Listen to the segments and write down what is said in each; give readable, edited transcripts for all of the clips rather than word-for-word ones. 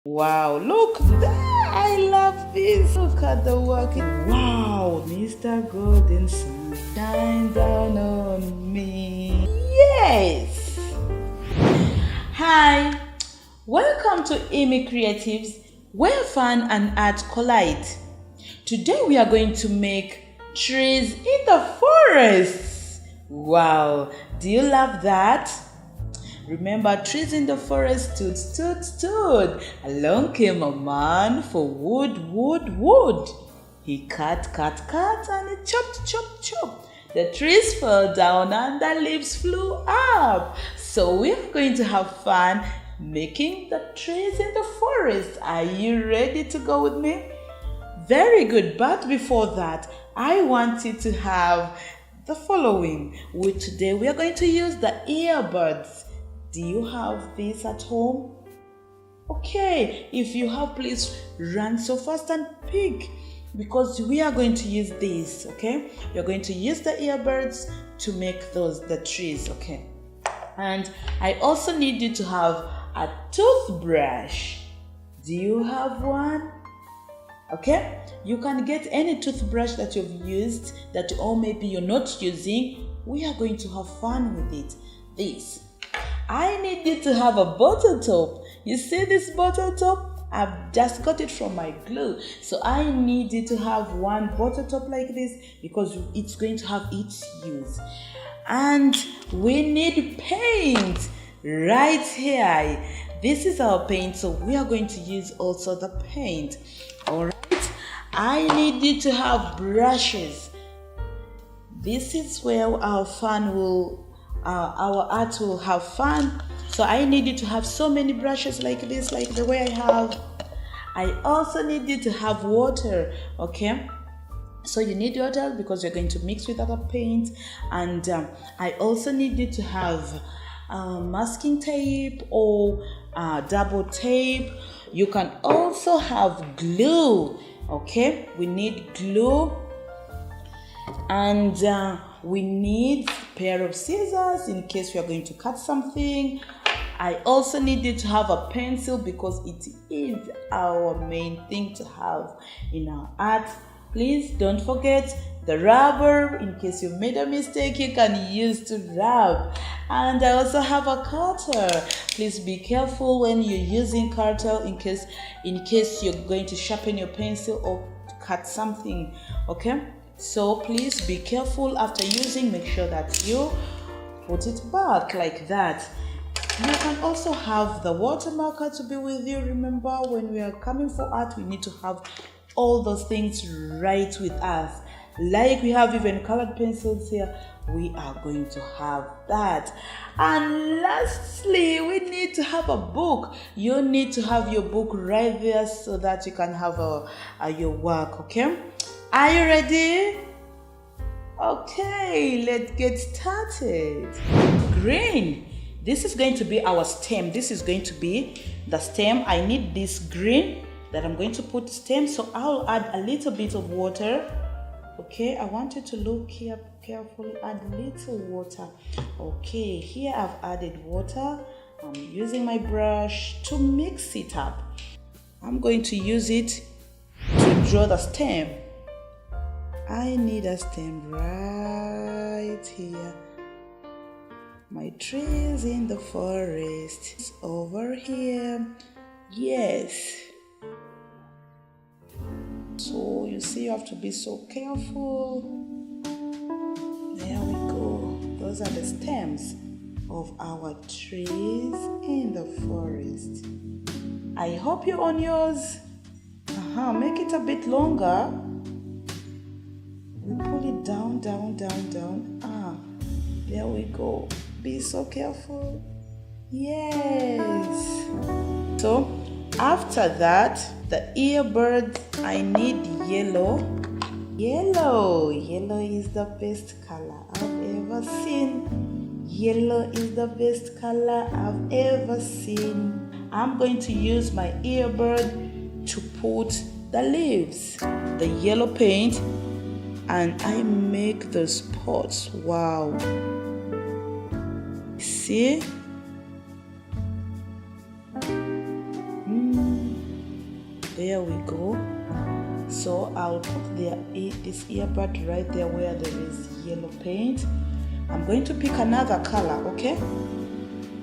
Wow, look there! I love this. Look at the work. Wow, Mr. Golden Sun, shine down on me. Yes! Hi, welcome to Amy Creatives, where fun and art collide. Today we are going to make trees in the forest. Wow, do you love that? Remember, trees in the forest stood. Along came a man for wood. He cut, and he chopped. The trees fell down and the leaves flew up. So we're going to have fun making the trees in the forest. Are you ready to go with me? Very good, but before that, I want you to have the following. Today we are going to use the earbuds. Do you have this at home? Okay, if you have, please run so fast and pick, because we are going to use this, okay? We are going to use the earbuds to make the trees, okay? And I also need you to have a toothbrush. Do you have one? Okay, you can get any toothbrush that you've used or maybe you're not using. We are going to have fun with it. I need you to have a bottle top. You see this bottle top? I've just got it from my glue. So I need you to have one bottle top like this because it's going to have its use. And we need paint right here. This is our paint, so we are going to use also the paint. Alright, I need you to have brushes. This is where our art will have fun. So I need you to have so many brushes like this, like the way I have. I also need you to have water, okay? So you need water because you're going to mix with other paint. And I also need you to have masking tape or double tape. You can also have glue, okay? We need glue, and we need a pair of scissors in case we are going to cut something. I also need you to have a pencil because it is our main thing to have in our art. Please don't forget the rubber. In case you made a mistake, you can use to rub. And I also have a cutter. Please be careful when you're using cutter in case you're going to sharpen your pencil or cut something, okay? So please be careful after using. Make sure that you put it back like that. You can also have the water marker to be with you. Remember, when we are coming for art, we need to have all those things right with us. Like we have even colored pencils here, we are going to have that. And lastly, we need to have a book. You need to have your book right there so that you can have your work, okay? Are you ready? Okay, let's get started. Green. This is going to be our stem. This is going to be the stem. I need this green that I'm going to put stem, so I'll add a little bit of water. Okay, I want you to look here carefully. Add a little water. Okay, here I've added water. I'm using my brush to mix it up. I'm going to use it to draw the stem. I need a stem right here. My trees in the forest is over here. Yes. So you see, you have to be so careful. There we go. Those are the stems of our trees in the forest. I hope you're on yours. Make it a bit longer. We pull it down. There we go. Be so careful. Yes. So after that, the earbud, I need yellow. Yellow is the best color I've ever seen. Yellow is the best color I've ever seen. I'm going to use my earbud to put the leaves, the yellow paint, and I make the spots. Wow. See? There we go. So I'll put this earbud right there where there is yellow paint. I'm going to pick another color, okay?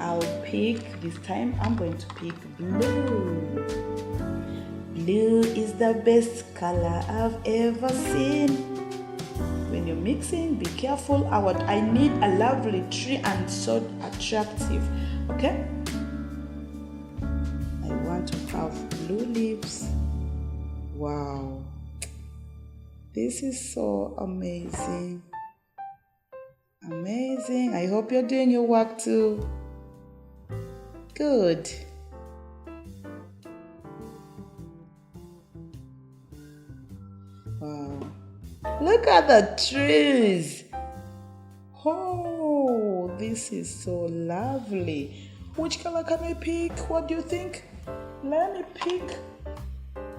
I'll pick, this time I'm going to pick blue. Blue is the best color I've ever seen. When you're mixing, be careful. I need a lovely tree and so attractive, okay? I want to have blue leaves. Wow, this is so amazing. Amazing. I hope you're doing your work too. Good. Wow. Look at the trees. Oh, this is so lovely. Which color can I pick? What do you think? Let me pick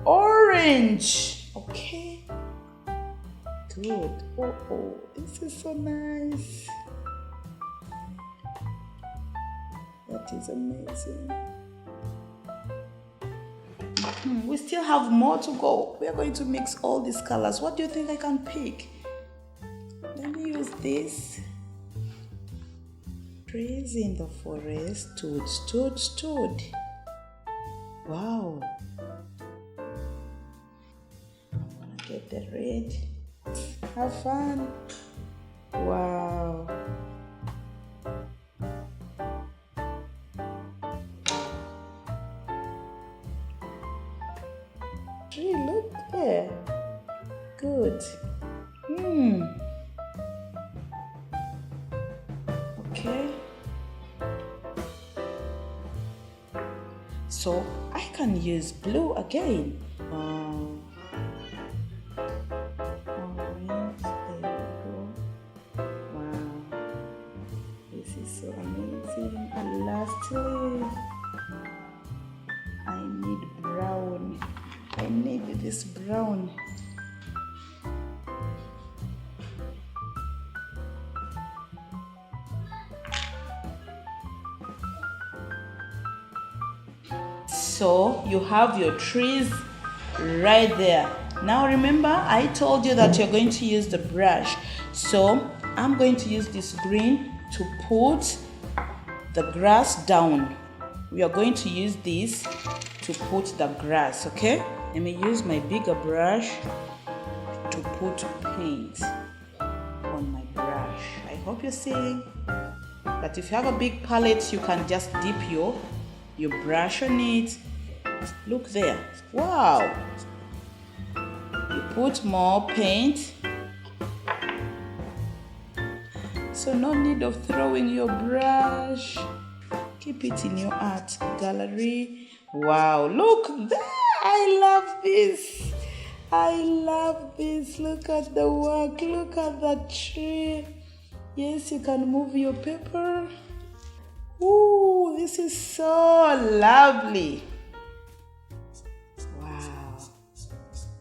orange. Okay. Good. Oh, this is so nice. That is amazing. We still have more to go. We are going to mix all these colors. What do you think I can pick? Let me use this. Trees in the forest stood. Wow. I'm gonna get the red. Have fun. Wow. Tree, look there. Good. Okay. So I can use blue again. Orange, there we go. Wow. This is so amazing. And lastly, I need brown. I need this brown. So you have your trees right there. Now remember, I told you that you're going to use the brush. So I'm going to use this green to put the grass down. We are going to use this to put the grass, okay? Let me use my bigger brush to put paint on my brush. I hope you're seeing that if you have a big palette, you can just dip your brush on it. Look there. Wow. You put more paint. So no need of throwing your brush. Keep it in your art gallery. Wow, look there. I love this. I love this. Look at the work. Look at the tree. Yes, you can move your paper. Ooh, this is so lovely. Wow.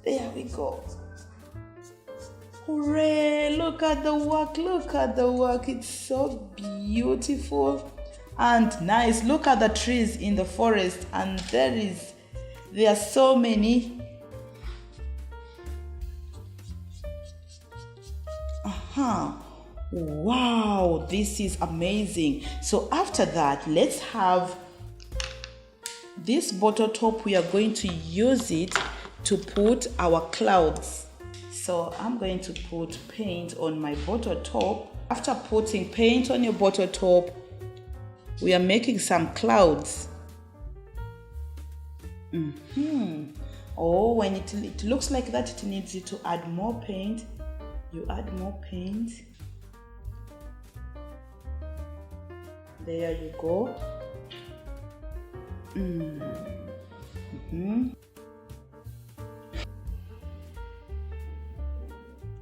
There we go. Hooray, look at the work. Look at the work. It's so beautiful and nice. Look at the trees in the forest, and there are so many. Wow, this is amazing. So after that, let's have this bottle top. We are going to use it to put our clouds. So I'm going to put paint on my bottle top. After putting paint on your bottle top, we are making some clouds. Oh, when it looks like that, it needs you to add more paint. You add more paint. There you go.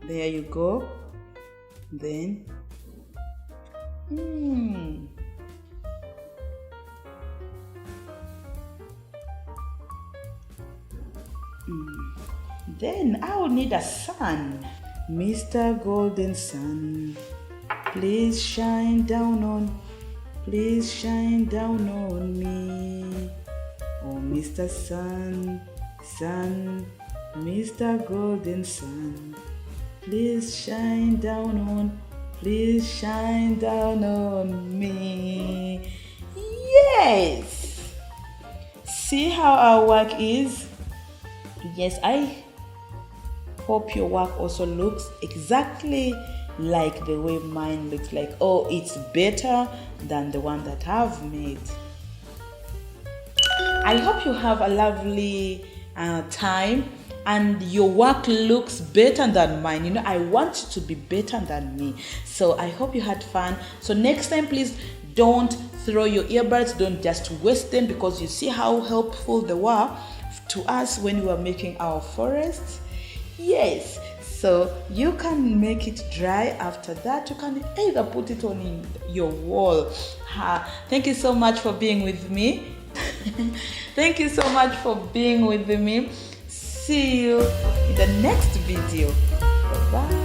There you go. Then then I will need a sun. Mr. Golden Sun, please shine down on me. Oh, Mr. Sun, Sun, Mr. Golden Sun, please shine down on, please shine down on me. Yes! See how our work is? Yes, I hope your work also looks exactly like the way mine looks like. Oh, it's better than the one that I've made. I hope you have a lovely time and your work looks better than mine. You know, I want it to be better than me. So I hope you had fun. So next time, please don't throw your earbuds. Don't just waste them, because you see how helpful they were to us when we were making our forest. Yes, so you can make it dry. After that, you can either put it on your wall. Thank you so much for being with me. Thank you so much for being with me. See you in the next video. Bye-bye.